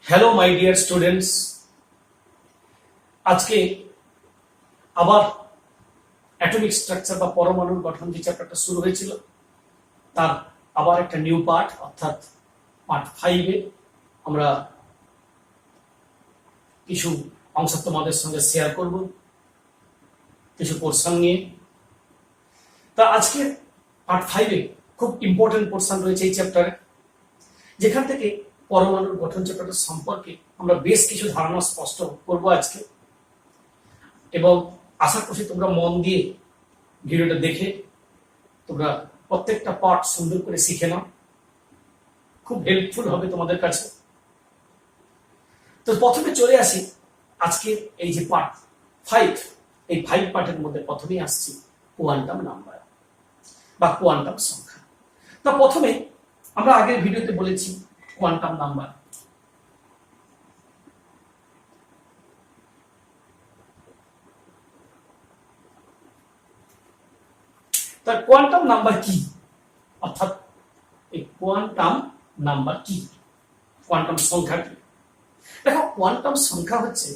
Hello my dear students, আজকে আবার atomic structure বা পরমাণুর গঠন যে চ্যাপ্টারটা শুরু হয়েছিল তার আবার একটা নিউ পার্ট অর্থাৎ পার্ট 5-এ আমরা কিছু অংশ তোমাদের সঙ্গে শেয়ার করব, কিছু পোর্শন নিয়ে। তা আজকে পার্ট 5-এ খুব ইম্পর্টেন্ট পোর্শন রয়েছে এই চ্যাপ্টারে, যেখান থেকে পরমাণুর গঠন চ্যাপ্টারটা সম্পর্কে আমরা বেশ কিছু ধারণা স্পষ্ট করব আজকে, এবং আশা করছি তোমরা মন দিয়ে ভিডিওটা দেখে তোমরা প্রত্যেকটা পার্ট সুন্দর করে শিখে নাও, খুব হেল্পফুল হবে তোমাদের কাছে। তো প্রথমে চলে আসি আজকে এই যে পার্ট 5, এই 5 পার্টের মধ্যে প্রথমেই আসছি কোয়ান্টাম নাম্বার বা কোয়ান্টাম সংখ্যা। তা প্রথমে আমরা আগের ভিডিওতে বলেছি কোয়ান্টাম নাম্বার। তার কোয়ান্টাম নাম্বার কি, অর্থাৎ এই কোয়ান্টাম নাম্বার কি, কোয়ান্টাম সংখ্যা কি? দেখো, কোয়ান্টাম সংখ্যা হচ্ছে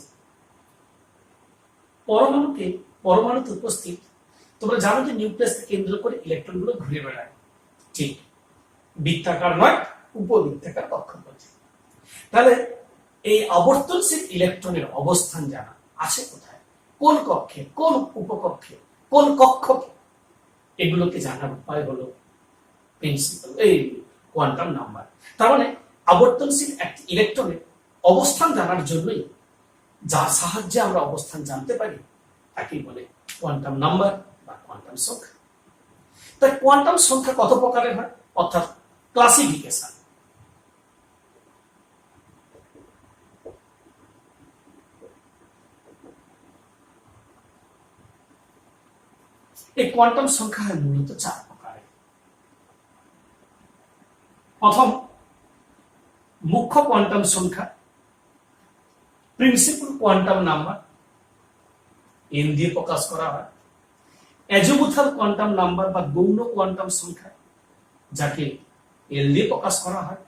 পরমাণুতে উপস্থিত, তোমরা জানো যে নিউক্লিয়াসকে কেন্দ্র করে ইলেকট্রনগুলো ঘুরে বেড়ায়, ঠিক বৃত্তাকার নয়, উপবৃত্তাকার কক্ষপথে। তাহলে এই আবর্তনশীল ইলেকট্রনের অবস্থান জানা আছে কোথায়, কোন কক্ষে, কোন উপকক্ষে, কোন কক্ষকে, এগুলোকে জানার উপায় হলো প্রিন্সিপাল এই কোয়ান্টাম নাম্বার। তার মানে আবর্তনশীল একটি ইলেকট্রনের অবস্থান জানার জন্যই, যার সাহায্যে আমরা অবস্থান জানতে পারি, তাকেই বলে কোয়ান্টাম নাম্বার বা কোয়ান্টাম সংখ্যা। তাই কোয়ান্টাম সংখ্যা কত প্রকারের হয়, অর্থাৎ ক্লাসিফিকেশন। এই কোয়ান্টাম সংখ্যা হয় মূলত 4 প্রকারের। প্রথম, মুখ্য কোয়ান্টাম সংখ্যা, প্রিন্সিপাল কোয়ান্টাম নাম্বার, এন দিয়ে প্রকাশ করা হয়। অ্যাজিমুথাল কোয়ান্টাম নাম্বার বা গৌণ কোয়ান্টাম সংখ্যা, যাকে এল দিয়ে প্রকাশ করা হয়।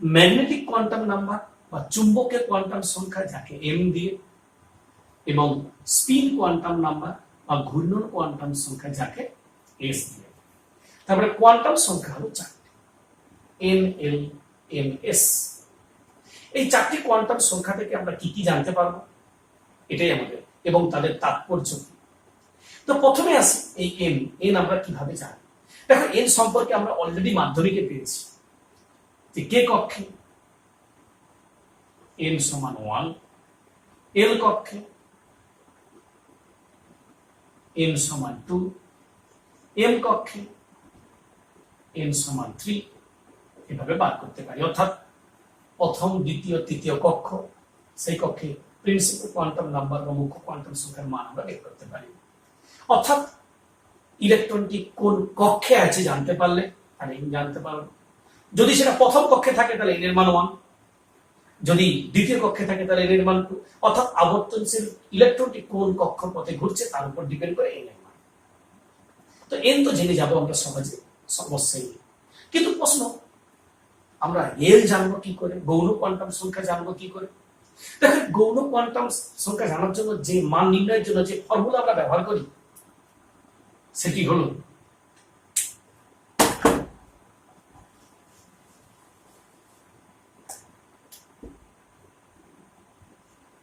ম্যাগনেটিক কোয়ান্টাম নাম্বার বা চুম্বকের কোয়ান্টাম সংখ্যা, যাকে এম দিয়ে, এবং স্পিন কোয়ান্টাম নাম্বার বা ঘূর্ণন কোয়ান্টাম সংখ্যা, যাকে এস দিয়ে। তারপরে কোয়ান্টাম সংখ্যা হলো 4টি, এন, এল, এম, এস। এই 4টি কোয়ান্টাম সংখ্যা থেকে আমরা কি কি জানতে পারবো, এটাই আমাদের, এবং তাদের তাৎপর্য কি। তো প্রথমে আসি এই এন আমরা কিভাবে জানি। দেখো, এন সম্পর্কে আমরা অলরেডি মাধ্যমিকে পেয়েছি যে কে কক্ষে এন সমান 1, এল কক্ষে এন সমান 2, এম কক্ষে এন সমান 3, এভাবে বার করতে পারি। অর্থাৎ প্রথম, দ্বিতীয়, তৃতীয় কক্ষ, সেই কক্ষে প্রিন্সিপাল কোয়ান্টাম নাম্বার বা মুখ্য কোয়ান্টাম সংখ্যার মান আমরা বের করতে পারি। অর্থাৎ ইলেকট্রনটি কোন কক্ষে আছে জানতে পারলে তাহলে এন জানতে পারবো। যদি সেটা প্রথম কক্ষে থাকে তাহলে এন এর মান 1, যদি দ্বিতীয় কক্ষে থাকে তাহলে এন এর মান 2। অর্থাৎ আবর্তনশীল ইলেকট্রনটি কোন কক্ষপথে ঘুরছে তার উপর ডিপেন্ড করে এন এর মান। তো এন তো জেনে যাবো আমরা সহজে, সমস্যাই নেই। কিন্তু প্রশ্ন, আমরা এল জানবো কি করে, গৌণ কোয়ান্টাম সংখ্যা জানবো কি করে? দেখো, গৌণ কোয়ান্টাম সংখ্যা জানার জন্য যে মান নির্ণয়ের জন্য যে ফর্মুলা আমরা ব্যবহার করি, সেটি হলো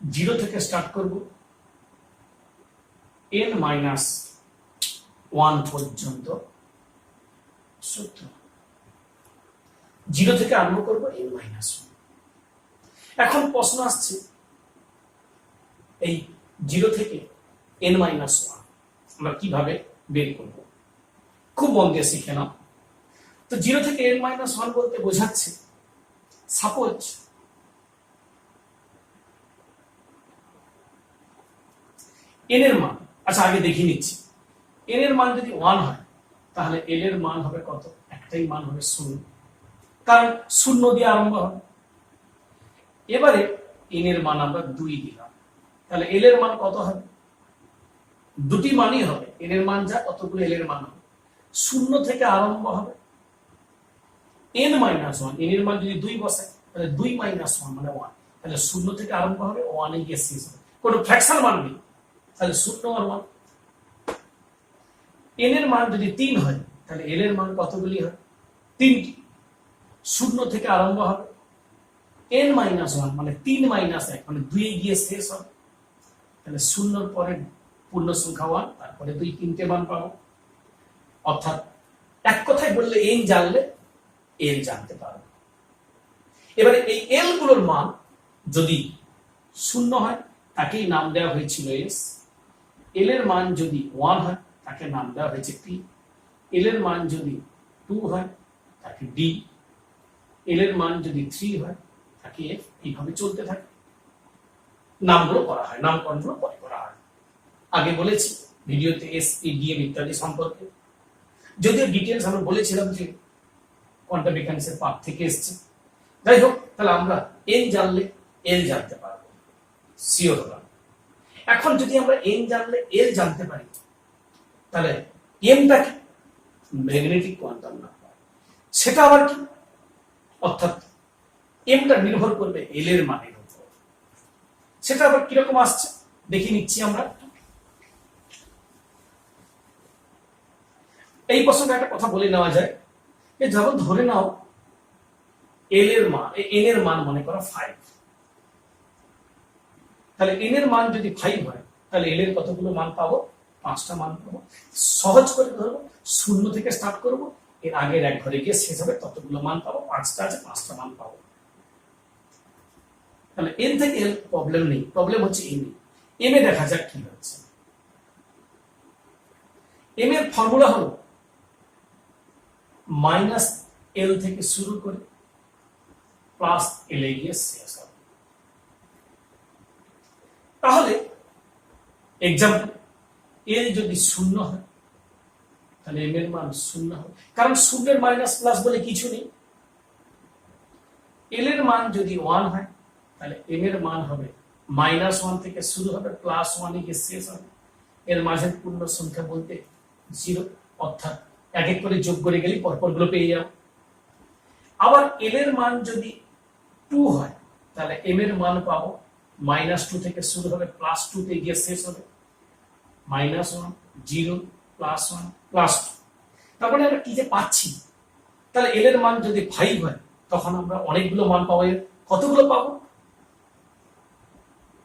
জিরো থেকে স্টার্ট করব, n-1 পর্যন্ত সূত্র। 0 থেকে আরম্ভ করব n-1। এখন প্রশ্ন আসছে, এই 0 থেকে n-1 আমরা কিভাবে বের করব? খুব মন দিয়ে শিখে নাও। তো 0 থেকে n-1 বলতে বোঝাচ্ছে, সাপোজ এন এর মান, আচ্ছা আগে দেখিয়ে নিচ্ছি, এন এর মান যদি 1 হয় তাহলে এল এর মান হবে কত? একটাই মান হবে 0, কারণ 0 দিয়ে আরম্ভ হবে। এবারে এন এর মান আমরা 2 দিলাম, তাহলে এল এর মান কত হবে? দুটি মানই হবে, এন এর মান যা ততগুলো এল এর মান হবে। 0 থেকে আরম্ভ হবে n-1, n এর মান যদি 2 বসাই তাহলে 2 - 1 মানে 1, তাহলে 0 থেকে আরম্ভ হবে 1 এ গিয়ে শেষ হবে, কোনো ফ্র্যাকশন মান নেই, তাহলে 0 আর 1। n এর মান যদি 3 হয় তাহলে l এর মান কতগুলি হয়? 3টি। 0 থেকে আরম্ভ হবে n - 1 মানে 3 - 1 মানে 2 এ গিয়ে শেষ হবে, তাহলে 0 এর পরে পূর্ণ সংখ্যা 1, তারপরে 2 তিনটে মান পাবো। অর্থাৎ এক কথায় বললে n জানলে l জানতে পারো। এবারে এই l গুলোর মান যদি 0 হয় তাকেই নাম দেওয়া হয়েছিল s, l এর মান যদি 1 হয় তাকে নাম দেওয়া হয়েছে p, l এর মান যদি 2 হয় তাকে d, l এর মান যদি 3 হয় তাকে f, এইভাবে চলতে থাকে। নামগুলো করা হয়, নামকরণগুলো পরে করা হয়। আগে বলেছি ভিডিওতে s, p, d, m ইত্যাদি সম্পর্কে, যদিও ডিটেলস আমরা বলেছিলাম যে কোয়ান্টাম মেকানিক্সের পাঠ থেকে এসেছে। যাই হোক, তাহলে আমরা n জানলে l জানতে পারবো, শিওর হলাম। এখন যদি আমরা n জানলে l জানতে পারি তাহলে mটা কি? Magnetic quantum number. সেটা আবার কি? অর্থাৎ mটা নির্ভর করবে l এর মানের উপর। সেটা আবার কিরকম আসছে দেখে নিচ্ছি আমরা। এই প্রসঙ্গে একটা কথা বলে নেওয়া যায়, যে যখন ধরে নাও n এর মান মনে করো 5, তাহলে n এর মান যদি 5 হয় তাহলে l এর কতগুলো মান পাবো? 5টা মান পাবো। সহজ করে ধরবো, 0 থেকে স্টার্ট করব, এর আগের এক ঘরে গিয়ে শেষ হবে, ততগুলো মান পাবো। 5টা আছে, 5টা মান পাবো। তাহলে n থেকে l প্রবলেম নেই, প্রবলেম হচ্ছে m এ দেখা যাক কি হচ্ছে। m এর ফর্মুলা হলো -l থেকে শুরু করে +l এ গিয়ে শেষ হবে। তাহলে এক্সাম্পল l যদি 0 হয় তাহলে m এর মান 0 হবে, কারণ 0 এর মাইনাস প্লাস বলে কিছু নেই। l এর মান যদি 1 হয় তাহলে m এর মান হবে -1 থেকে শুরু হবে, +1 এ গিয়ে শেষ হবে। এর মাঝের পূর্ণ সংখ্যা বলতে 0, অর্থাৎ এক এক করে যোগ করে গেলে পরপর গুলো পেয়ে যাও। আবার l এর মান যদি 2 হয় তাহলে m এর মান পাবো -2 থেকে শুরু হবে, +2 তে গিয়ে শেষ হবে, -1 0 +1 +2। তারপরে আমরা কি যে পাচ্ছি, তাহলে l এর মান যদি 5 হয় তখন আমরা অনেকগুলো মান পাবো। কতগুলো পাবো?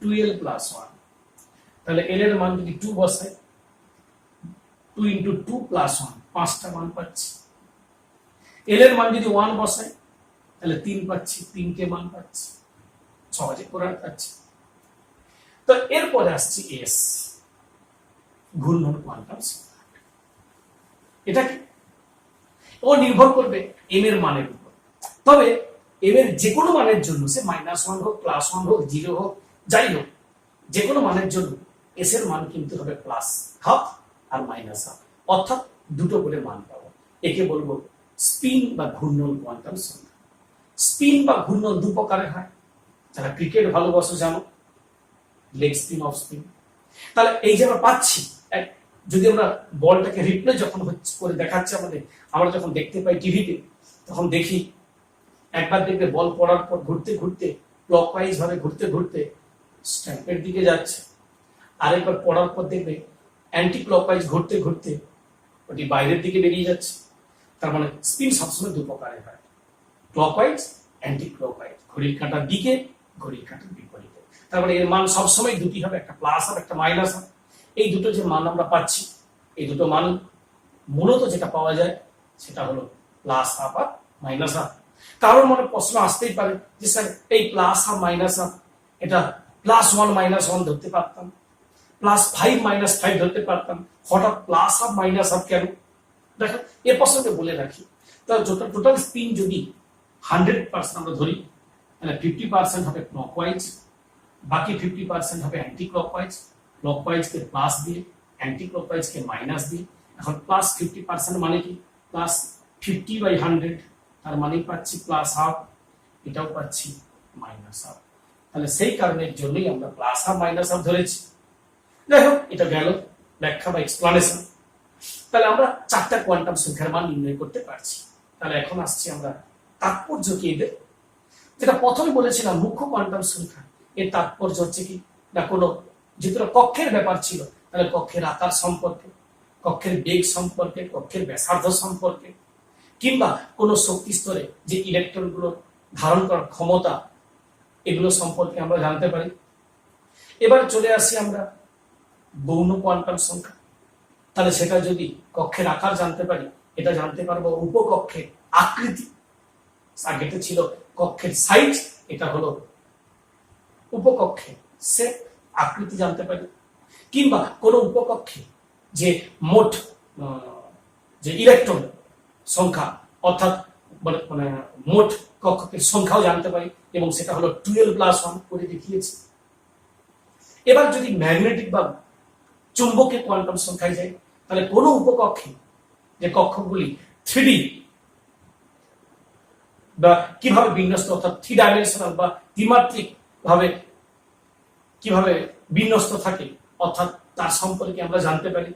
2l + 1। তাহলে l এর মান যদি 2 বসাই, 2 × 2 + 1, 5টা মান পাচ্ছি। l এর মান যদি 1 বসাই তাহলে 3 পাচ্ছি, 3টে মান পাচ্ছি, সহজে করে পাচ্ছি। তো এরপরে আসছে s, ঘূর্ণন কোয়ান্টাম সংখ্যা। এটা কি? ও নির্ভর করবে m এর মানের উপর। তবে m এর যে কোনো মানের জন্য, সে -1 হোক, +1 হোক, 0 হোক, যাই হোক, যে কোনো মানের জন্য s এর মান কিন্তু হবে +½ আর -½ অর্থাৎ দুটো করে মান পাবো। একে বলবো স্পিন বা ঘূর্ণন কোয়ান্টাম সংখ্যা। স্পিন বা ঘূর্ণন দু প্রকারের হয়, যারা ক্রিকেট ভালোবাসো জানো, লেগ স্পিন, অফ স্পিন। তাহলে এই যে আমরা পাচ্ছি, যদি আমরা বলটাকে রিপ্লে যখন করে দেখাচ্ছে আমরা যখন দেখতে পাই টিভিতে, তখন দেখি একবার দেখবে বল পড়ার পর ঘুরতে ঘুরতে, ক্লকওয়াইজ ভাবে ঘুরতে ঘুরতে স্ট্যাম্পের দিকে যাচ্ছে, আরেকবার পড়ার পর দেখবে অ্যান্টি ক্লকওয়াইজ ঘুরতে ঘুরতে ওটি বাইরের দিকে বেরিয়ে যাচ্ছে। তার মানে স্পিন সবসময় দু প্রকারের হয়, ক্লকওয়াইজ, অ্যান্টি ক্লকওয়াইজ, ঘড়ির কাঁটার দিকে, ঘড়ির কাঁটার বিপরীতে। তারপরে এর মান সবসময় দুটি হবে, একটা প্লাস আর একটা মাইনাস। এই দুটো যে মান আমরা পাচ্ছি, এই দুটো মান মূলত যেটা পাওয়া যায় সেটা হলো +½ আর -½ কারোর মনে প্রশ্ন আসতেই পারে যে স্যার এই +½ -½ এটা +1 -1 ধরতে পারতাম, +5 -5 ধরতে পারতাম, হঠাৎ +½ -½ কেন? দেখো এর প্রসঙ্গে বলে রাখি, তাহলে টোটাল স্পিন যদি 100% আমরা ধরি, তাহলে 50% হবে ক্লকওয়াইজ, বাকি 50% হবে অ্যান্টি ক্লকওয়াইজ। ক্লকওয়াইজকে প্লাস দিয়ে, অ্যান্টি ক্লকওয়াইজকে মাইনাস দিয়ে। এখন +50% মানে কি? +50/100, তার মানেই পাচ্ছি +½ এটাও পাচ্ছি -½ তাহলে সেই কারণের জন্যই আমরা +½ -½ ধরেছি। যাই হোক, এটা গেল ব্যাখ্যা বা এক্সপ্লানেশন। তাহলে আমরা 4টা কোয়ান্টাম সংখ্যার মান নির্ণয় করতে পারছি। তাহলে এখন আসছি আমরা তাৎপর্য কি এদের। যেটা প্রথমে বলেছিলাম মুখ্য কোয়ান্টাম সংখ্যা, এর তাৎপর্য হচ্ছে কি না, কোনো যেহেতু কক্ষের ব্যাপার ছিল তাহলে কক্ষের আকার সম্পর্কে, কক্ষের বেগ সম্পর্কে, কক্ষের ব্যাসার্ধ সম্পর্কে, কিংবা কোনো শক্তি স্তরে যে ইলেকট্রনগুলো ধারণ করার ক্ষমতা, এগুলো সম্পর্কে আমরা জানতে পারি। এবার চলে আসি আমরা গৌণ কোয়ান্টাম সংখ্যা। তাহলে সেটা যদি কক্ষের আকার জানতে পারি, এটা জানতে পারবো উপকক্ষের আকৃতি। আগেটা ছিল কক্ষের সাইজ, এটা হলো উপকক্ষের শেপ, আকৃতি জানতে পারি। কিংবা কোন উপকক্ষে যে মোট যে ইলেকট্রন সংখ্যা, অর্থাৎ মানে মোট কক্ষের সংখ্যাও জানতে পারি, এবং সেটা হলো 12+1 করে দেখিয়েছি। এবার যদি ম্যাগনেটিক বা চুম্বকের কোয়ান্টাম সংখ্যায় যায়, তাহলে কোন উপকক্ষে যে কক্ষগুলি 3D বা কিভাবে বিন্যস্ত, অর্থাৎ 3 ডাইমেনশনাল বা ত্রিমাত্রিক ভাবে কিভাবে বিন্যস্ত থাকে, অর্থাৎ তার সম্পর্কে আমরা জানতে পারি।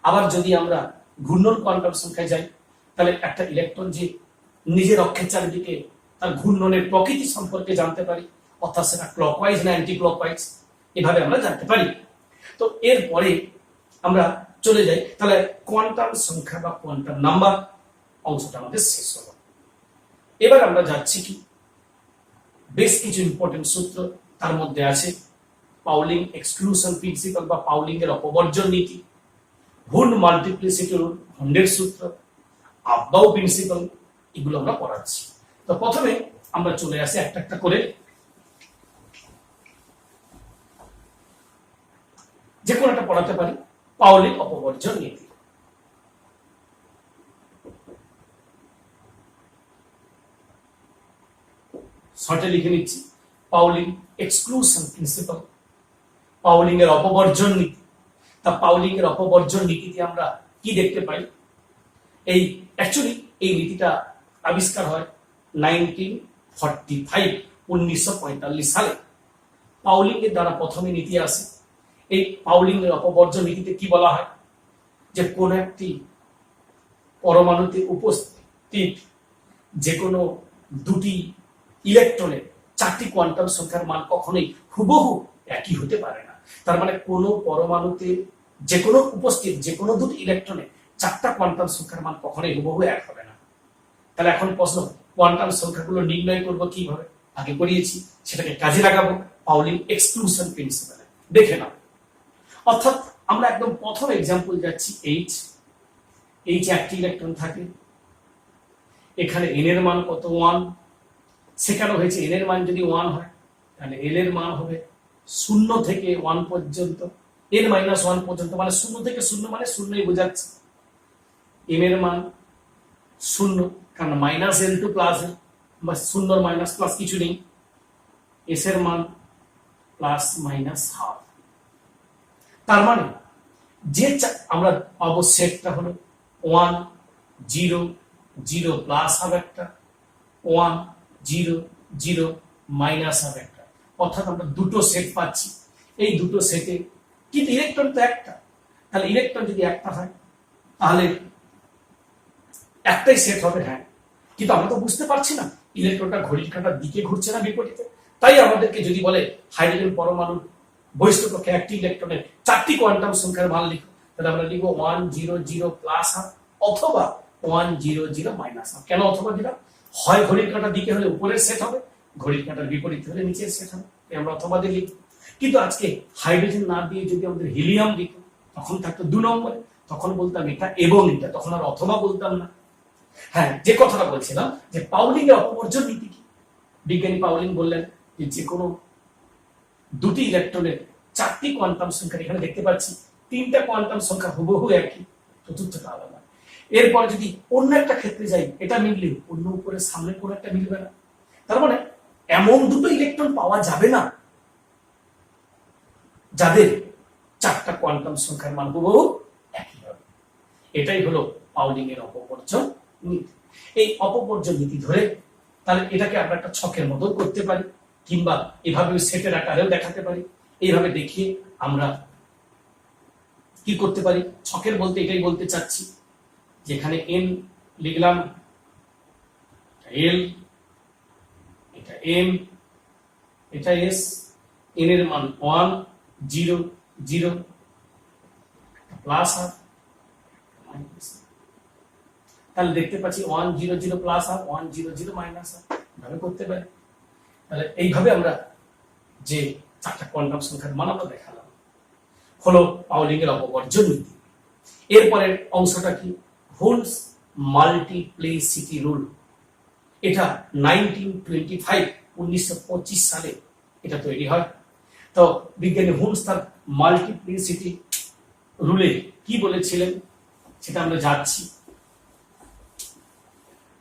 আবার যদি আমরা ঘূর্ণন কোয়ান্টাম সংখ্যায় যাই, তাহলে একটা ইলেকট্রন যে নিজের অক্ষের চারিদিকে তার ঘূর্ণনের প্রকৃতি সম্পর্কে জানতে পারি, অর্থাৎ সেটা ক্লকওয়াইজ না অ্যান্টি ক্লকওয়াইজ, এভাবে আমরা জানতে পারি। তো এরপরে আমরা চলে যাই, তাহলে কোয়ান্টাম সংখ্যা বা কোয়ান্টাম নাম্বার অংশটা আমাদের শেষ হলো। এবার আমরা যাচ্ছি কি বেশ কিছু ইম্পর্টেন্ট সূত্র, তার মধ্যে আছে পাউলিং এক্সক্লুশন প্রিন্সিপাল বা পাউলিং এর অপবর্জন নীতি, হুন মাল্টিপ্লিসিটি রুল, হুন্ডের সূত্র, আব্বাউ প্রিন্সিপাল, এগুলো আমরা পড়াচ্ছি। তো প্রথমে আমরা চলে আসি একটা একটা করে, যে কোনো একটা পড়াতে পারি। পাউলিং অপবর্জন নীতি, শর্টে লিখে নিচ্ছি, পাউলিং এক্সক্লুশন প্রিন্সিপাল, পাউলিং এর অপবর্জন নীতি। তা পাউলিং এর অপবর্জন নীতিতে আমরা কি দেখতে পাই? এই অ্যাকচুয়ালি এই নীতিটা আবিষ্কার হয় 1945 সালে। পাউলিং এর দ্বারা প্রথমে নীতি আসে। এই পাউলিং এর অপবর্জন নীতিতে কি বলা হয়, যে কোন একটি পরমাণুতে উপস্থিত যে কোনো দুটি ইলেকট্রনের 4টি কোয়ান্টাম সংখ্যার মান কখনোই হুবহু একই হতে পারে না। তার মানে কোনো পরমাণুতে যে কোনো উপস্থিত যে কোনো দুটি ইলেকট্রনে 4টা কোয়ান্টাম সংখ্যার মান কখনোই হুবহু এক হবে না। তাহলে এখন প্রশ্ন, কোয়ান্টাম সংখ্যাগুলো নির্ণয় করব কিভাবে? আগে করিয়েছি, সেটাকে কাজে লাগাবো পাউলিং এক্সক্লুশন প্রিন্সিপালে। দেখে নাও, অর্থাৎ আমরা একদম প্রথম এক্সাম্পল যাচ্ছি, এইচ একটি ইলেকট্রন থাকে, এখানে এন এর মান কত? 1। শেখানো হয়েছে এন এর মান যদি 1 হয়, তাহলে এল এর মান হবে 0 থেকে 1 পর্যন্ত, n-1 পর্যন্ত, মানে 0 থেকে 0 মানে 0ই বোঝাচ্ছে। এম এর মান 0, কারণ -l টু +l, বা 0 মাইনাস প্লাস কিছু নেই। এস এর মান ±12। তার মানে যে আমরা পাবো সেটটা হলো 1 0 0 প্লাস হবে একটা, 1 0 0 মাইনাস হবে একটা, অর্থাৎ আমরা দুটো সেট পাচ্ছি। এই দুটো সেটে কিন্তু ইলেকট্রন তো একটা, তাহলে ইলেকট্রন যদি একটা হয় তাহলে একটাই সেট হবে, হ্যাঁ, কিন্তু আমরা তো বুঝতে পারছি না ইলেকট্রনটা ঘড়ির কাঁটার দিকে ঘুরছে না বিপরীতে। তাই আমাদেরকে যদি বলে হাইড্রোজেন পরমাণুর বহিষ্ঠ কক্ষে একটি ইলেকট্রনের 4টি কোয়ান্টাম সংখ্যার মান লিখো, তাহলে আমরা লিখবো 1 0 0 প্লাস হাফ অথবা 1 0 0 মাইনাস হাফ। কেন অথবা দিলাম? হয় ঘড়ির কাঁটার দিকে হলে উপরের সেট হবে, ঘড়ির কাঁটার বিপরীত হলে নিচের সেট হবে, আমরা অথবা দিয়ে লিখব। কিন্তু আজকে হাইড্রোজেন না দিয়ে যদি আমাদের হিলিয়াম দিত, তখন থাকতো 2 নম্বরে, তখন বলতাম এটা এবং এটা, তখন আর অথবা বলতাম না। হ্যাঁ, যে কথাটা বলছিলাম যে পাউলিং এর অপবর্জন নীতি কি, বিজ্ঞানী পাউলিং বললেন যে কোনো দুটি ইলেকট্রনের 4টি কোয়ান্টাম সংখ্যা, এখানে দেখতে পাচ্ছি 3টা কোয়ান্টাম সংখ্যা হুবহু একই, চতুর্থটা আলাদা। এরপর যদি অন্য একটা ক্ষেত্রে যাই, এটা মিললে অন্য উপরে সামনে কোন একটা মিলবে না। তার মানে এমন দুটো ইলেকট্রন পাওয়া যাবে না যাদের 4টা কোয়ান্টাম সংখ্যার মান হুবহু একই হবে। এটাই হলো পাউলিং এর অপবর্জন নীতি। এই অপবর্জন নীতি ধরে তাহলে এটাকে আমরা একটা ছকের মতো করতে পারি, কিংবা এভাবে সেটের আকারেও দেখাতে পারি। এইভাবে দেখিয়ে আমরা কি করতে পারি, ছকের বলতে এটাই বলতে চাচ্ছি, যেখানে এন লিখলাম, এল, এটা এম, এটা এস, এন এর মান 1 0 0 প্লাস আর মাইনাস। তাহলে দেখতে পাচ্ছি 1 0 0 প্লাস আর 1 0 0 মাইনাস আর, এভাবে করতে পারি। তাহলে এইভাবে আমরা যে চারটা কোয়ান্টাম সংখ্যার মান আমরা দেখালাম হলো পাউলিং এর অপবর্জন নীতি। এরপরের অংশটা কি? হোলস মাল্টিপ্লিসিটি রুল। এটা 1925 সালে এটা তৈরি হয়। তো বিজ্ঞানী হোলস তার মাল্টিপ্লিসিটি রুলে কি বলেছিলেন সেটা আমরা যাচ্ছি।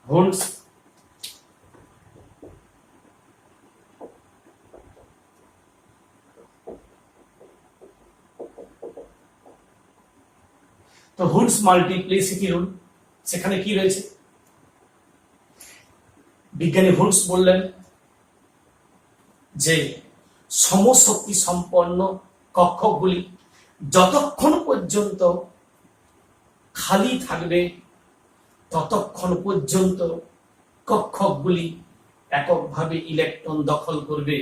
হোলস তো হোলস মাল্টিপ্লিসিটি রুল, সেখানে কি রয়েছে? বিজ্ঞানী হোলস বললেন যে সমশক্তি সম্পন্ন কক্ষগুলি যতক্ষণ পর্যন্ত খালি থাকবে ততক্ষণ পর্যন্ত কক্ষগুলি এককভাবে ইলেকট্রন দখল করবে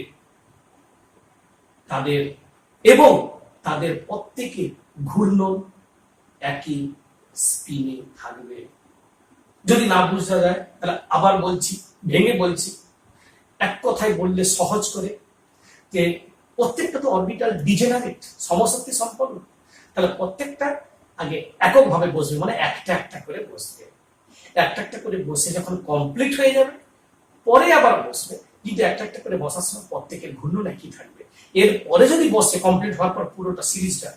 তাদের, এবং তাদের প্রত্যেকে ঘূর্ণন একই স্পিনে থাকবে। যদি না বোঝা যায় তাহলে আবার বলছি, ভেঙে বলছি, এক কথায় বললে সহজ করে, যে প্রত্যেকটা তো অরবিটাল ডিজেনারেট সমশক্তি সম্পন্ন, তাহলে প্রত্যেকটা আগে এককভাবে বসবে, মানে একটা একটা করে বসবে। একটা একটা করে বসে যখন কমপ্লিট হয়ে যাবে পরে আবার বসবে, কিন্তু একটা একটা করে বসার সময় প্রত্যেকের ঘূর্ণন একই থাকবে। এরপরে যদি বসে কমপ্লিট হওয়ার পর পুরোটা সিরিজটা,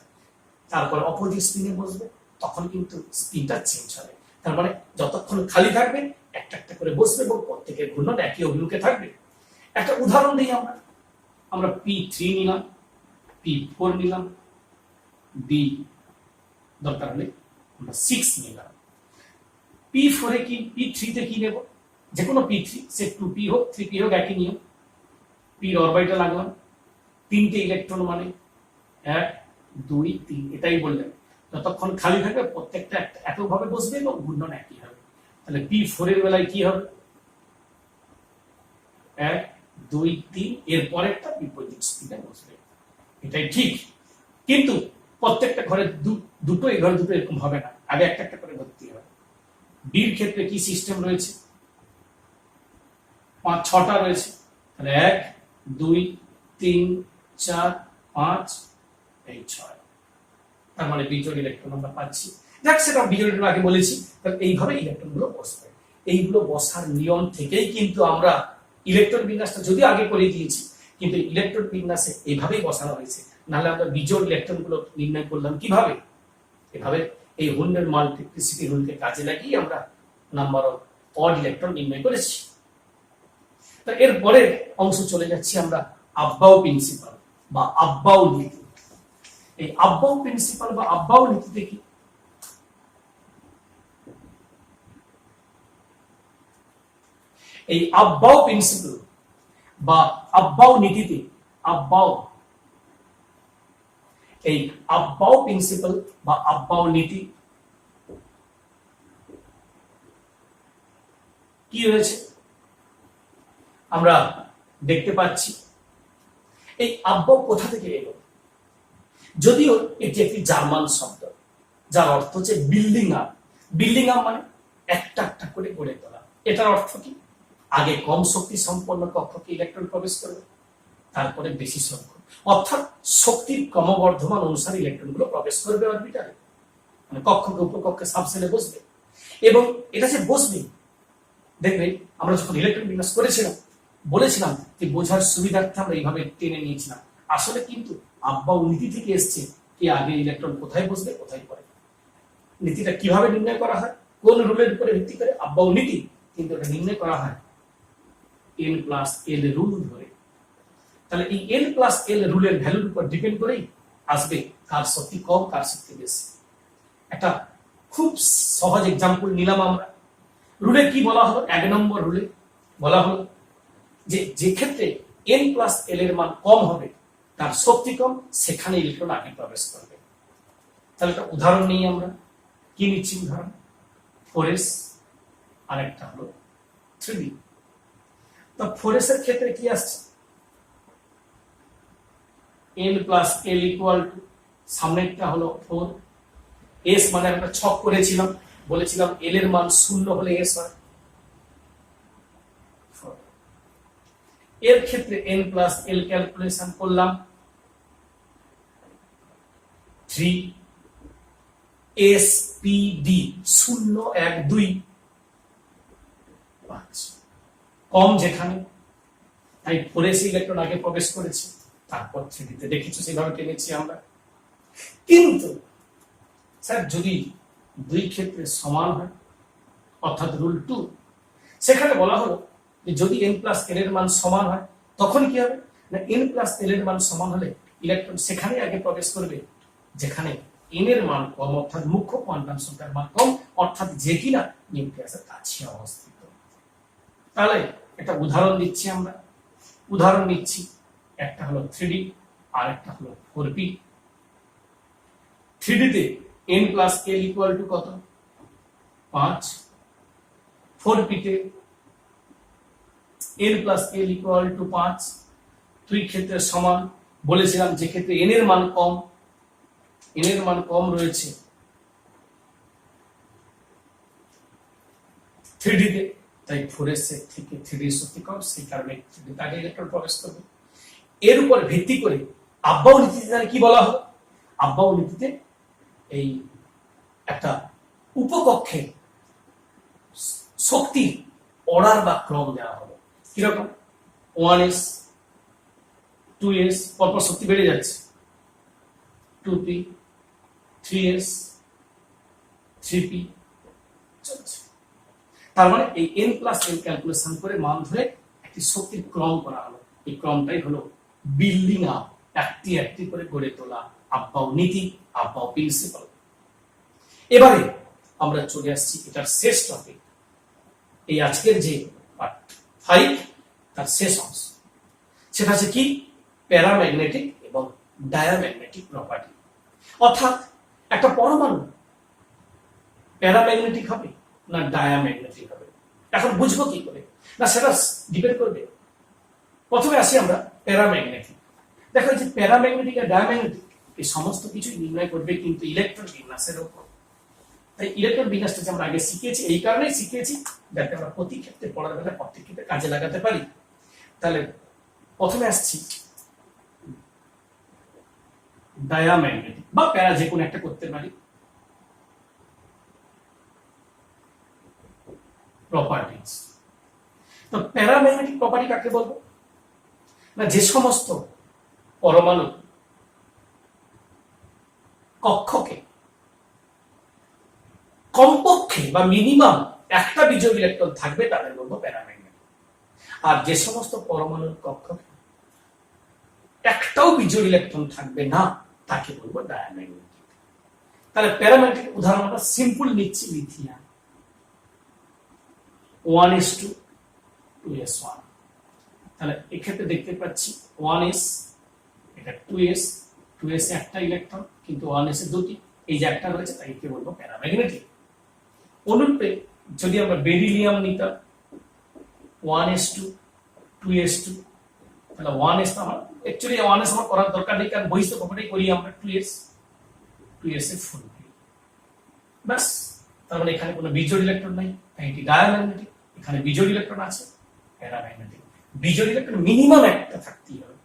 তারপরে অপোজিট স্পিনে বসবে, তখন কিন্তু স্পিনটা চেঞ্জ হবে। তার মানে যতক্ষণ খালি থাকবে একটা একটা করে বসবে এবং প্রত্যেকের ঘূর্ণন একই অভিমুখে থাকবে। একটা উদাহরণ দিই আমরা P3 নিলাম, P4 নিলাম, বি দরকার হলে আমরা 6 নিলাম। P4 এ কি, P3 তে কি নেব? যে কোনো P3, সে 2p হোক 3p হোক, একই নিয়ম। p এর অরবিটাল লাগলাম, তিনটে ইলেকট্রন মানে 1 2 3, এটাই বললেন। যতক্ষণ খালি থাকবে প্রত্যেকটা এককভাবে বসবে এবং ঘূর্ণন একই হবে। তাহলে P4 এর বেলায় কি হবে? 1 2 3, এর পরেরটা বিপরীত স্পিনে বসবে। এটাই ঠিক, কিন্তু প্রত্যেকটা ঘরে দুটো, এই ঘরে দুটো এরকম হবে না, আগে একটা একটা করে ভর্তি হবে। ডির ক্ষেত্রে কি সিস্টেম রয়েছে? 5-6টা রয়েছে। তাহলে 1 2 3 4 5 এই 6, তার মানে বিজোড় ইলেকট্রন আমরা পাচ্ছি। যাক, সেটা বিজোড় আগে বলেছি। তাহলে এইভাবে ইলেকট্রন গুলো বসবে। এইগুলো বসার নিয়ম থেকেই কিন্তু আমরা ইলেকট্রন বিন্যাসটা যদি আগে করে দিয়েছি, কিন্তু ইলেকট্রন বিন্যাসে এইভাবেই বসানো হয়েছে। নাহলে আমরা বিজোড় ইলেকট্রন গুলো নির্ণয় করলাম কিভাবে? এভাবে এই হোল্ডের মাল্টিপ্লিসিটি রুলকে কাজে লাগিয়ে আমরা নাম্বার অফ অড ইলেকট্রন নির্ণয় করেছি। তো এর পরের অংশ চলে যাচ্ছি আমরা আব্বাউ প্রিন্সিপাল বা আব্বাউ নীতি। এই আব্বাউ প্রিন্সিপাল বা আব্বাউ নীতিতে কি? এই আব্বাউ প্রিন্সিপাল বা আব্বাউ নীতিতে এই আব্বাউ প্রিন্সিপাল বা আব্বাউ নীতি কি রয়েছে আমরা দেখতে পাচ্ছি। এই আব্বাউ কোথা থেকে এলো? যদিও এটি একটি জার্মান শব্দ, যার অর্থ হচ্ছে বিল্ডিং আপ। বিল্ডিং আপ মানে একটা একটা করে গড়ে তোলা। এটার অর্থ কি? আগে কম শক্তি সম্পন্ন কক্ষকে ইলেকট্রন প্রবেশ করবে, তারপরে বেশি সংখ্যক, অর্থাৎ শক্তির ক্রমবর্ধমান অনুসারে ইলেকট্রন গুলো প্রবেশ করবে অরবিটালে, মানে কক্ষকে উপকক্ষে সাবসেলে বসবে। এবং এটা যে বসবে, দেখবে আমরা যখন ইলেকট্রন বিন্যাস করেছিলাম বলেছিলাম যে বোঝার সুবিধার্থে আমরা এইভাবে টেনে নিয়েছিলাম। আসলে কিন্তু আব্বাউ নীতি থেকে এসছে কি আগে ইলেকট্রন কোথায় বসবে কোথায় পড়ে। নীতিটা কিভাবে নির্ণয় করা হয়, কোন রুলের উপরে ভিত্তি করে? আব্বাউ নীতি। কিন্তু এটা নির্ণয় করা হয় n+l রুল ধরে। তাহলে এই n+l রুলের ভ্যালুর উপর ডিপেন্ড করেই আসবে কার শক্তি কম কার শক্তি বেশি। একটা খুব সহজ এক্সাম্পল নিলাম আমরা। রুলে কি বলা হলো? 1 নম্বর রুলে বলা হলো যে যে ক্ষেত্রে n+l এর মান কম হবে, তার শক্তি কম, সেখানে ইলেকট্রন আগে প্রবেশ করবে। তাহলে একটা উদাহরণ নিই আমরা। কি নিচ্ছি উদাহরণ? 4s, আরেকটা হলো 3d। তো 4s এর ক্ষেত্রে কি আসছে, n plus l equal to, সামনেরটা হলো 4, s মানে আমরা ছক করেছিলাম, বলেছিলাম l এর মান 0 হলে s হয়। এর ক্ষেত্রে n প্লাস l ক্যালকুলেশন করলাম, 3 s p d 0 1 2 5, কম যেখানে তাই 4s ইলেকট্রন আগে প্রবেশ করেছে, তারপর 3d তে দেখেছো সেভাবে টেনেছি আমরা। কিন্তু স্যার যদি দুই ক্ষেত্রে সমান হয়, অর্থাৎ রুল 2, সেখানে বলা হলো যে যদি n প্লাস l এর মান সমান হয় তখন কি হবে না, n প্লাস l এর মান সমান হলে ইলেকট্রন সেখানে আগে প্রবেশ করবে যেখানে n এর মান কম, অর্থাৎ মুখ্য কোয়ান্টাম সংখ্যার মান কম, অর্থাৎ যে কিনা নিউক্লিয়াসের কাছে অবস্থিত। তাহলে একটা উদাহরণ দিচ্ছি আমরা, উদাহরণ নিচ্ছি, একটা হলো 3d আর একটা হলো 4p। 3d তে n plus l equal two কত, 5, 4p তে n plus l equal two 5, দুই ক্ষেত্রে সমান, বলেছিলাম যে ক্ষেত্রে n এর মান কম, n এর মান কম রয়েছে 3d তে, তাই 4s এর থেকে 3d শক্তি কম, সেই কারণে 3d তে আগে ইলেকট্রন প্রবেশ করবে। এর উপর ভিত্তি করে আব্বাউ নীতিতে কি বলা হলো, আব্বাউ নীতিতে এই একটা উপকক্ষে শক্তির অর্ডার বা ক্রম দেওয়া হলো, কিরকম, 1s 2s পরপর শক্তি বেড়ে যাচ্ছে, 2p 3s 3p চলছে। তার মানে এই n প্লাস l ক্যালকুলেশন করে মান ধরে একটি শক্তির ক্রম করা হলো, এই ক্রমটাই হলো বিল্ডিং আপ, একটি একটি করে গড়ে তোলা আব্বাউ নীতি, আব্বাউ প্রিন্সিপাল। এবারে আমরা চলে আসছি এটার শেষ টপিক, এই আজকের যে পার্ট 5 তার শেষ অংশ, সেটা হচ্ছে কি, প্যারাম্যাগনেটিক এবং ডায়াম্যাগনেটিক প্রপার্টি। অর্থাৎ একটা পরমাণু প্যারাম্যাগনেটিক হবে না ডায়াম্যাগনেটিক হবে, এখন বুঝবো কি করে, না সেটা ডিপেন্ড করবে। প্রথমে আসি আমরা প্যারাম্যাগনেটিক। দেখো যে প্যারাম্যাগনেটিক আর ডায়াম্যাগনেটিক এই সমস্ত কিছু নির্ণয় করবে কিন্তু ইলেকট্রন বিন্যাসের উপর। তাই ইলেকট্রন বিন্যাসটা আমরা আগে শিখেছি, এই কারণেই শিখেছি যাতে আমরা প্রতি ক্ষেত্রে পড়ার বেলা প্রত্যেক ক্ষেত্রে কাজে লাগাতে পারি। তাহলে প্রথমে আসছি ডায়াম্যাগনেটিক বা প্যারা, যে কোনো একটা করতে পারি, প্রপার্টিজ। তো প্যারাম্যাগনেটিক প্রপার্টি কাকে বলবো না, যে সমস্ত পরমাণু কক্ষকে কমপক্ষে বা মিনিমাম একটা বিজোড় ইলেকট্রন থাকবে তাদের বলবো প্যারাম্যাগনেটিক, আর যে সমস্ত পরমাণুর কক্ষকে একটাও বিজোড় ইলেকট্রন থাকবে না তাকে বলবো ডায়াম্যাগনেটিক। তাহলে প্যারাম্যাগনেটিক উদাহরণ আমরা সিম্পল নিচ্ছি, লিথিয়াম 1s2 2s1। তাহলে এক্ষেত্রে দেখতে পাচ্ছি 1s, এটা 2s, 2s এ একটা ইলেকট্রন কিন্তু 1s এ দুটি, এই যে একটা রয়েছে তাই কে বলবো প্যারাম্যাগনেটিক। অনুরূপে যদি আমরা বেরিলিয়াম নিতাম 1s2 2s2, তাহলে 1s আমার অ্যাকচুয়ালি 1s আমার করার দরকার নেই, কারণ বহিস্থ প্রপার্টি করি আমরা 2s এ ফুল, বাস। তার মানে এখানে কোনো বিজোড় ইলেকট্রন নাই, তাই এটি ডায়াম্যাগনেটিক। এখানে বিজোড় ইলেকট্রন আছে, প্যারাম্যাগনেটিক। বিজোড় ইলেকট্রন মিনিমাম একটা থাকতেই হবে,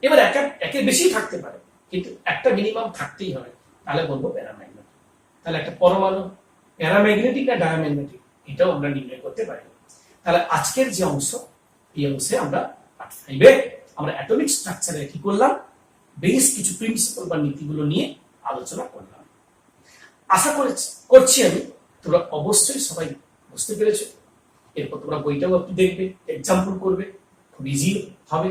এবার একের বেশি থাকতে পারে কিন্তু একটা মিনিমাম থাকতেই হবে, তাহলে বলবো প্যারাম্যাগনেটিক। তাহলে একটা পরমাণু প্যারাম্যাগনেটিক না ডায়াম্যাগনেটিক এটাও আমরা নির্ণয় করতে পারি। তাহলে আজকের যে অংশ, এই অংশে আমরা পার্ট 5 এ আমরা অ্যাটমিক স্ট্রাকচারে কি করলাম, বেশ কিছু প্রিন্সিপাল বা নীতিগুলো নিয়ে আলোচনা করলাম। আশা করছি আমি তোমরা অবশ্যই সবাই বুঝতে পেরেছো। এরপর তোমরা বইটাও একটু দেখবে, এক্সাম্পল করবে, খুব ইজি হবে।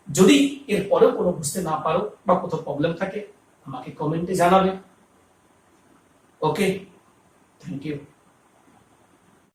যদি এর পরেও কোনো বুঝতে না পারো বা কোথাও প্রবলেম থাকে আমাকে কমেন্টে জানাবে। ওকে, থ্যাংক ইউ।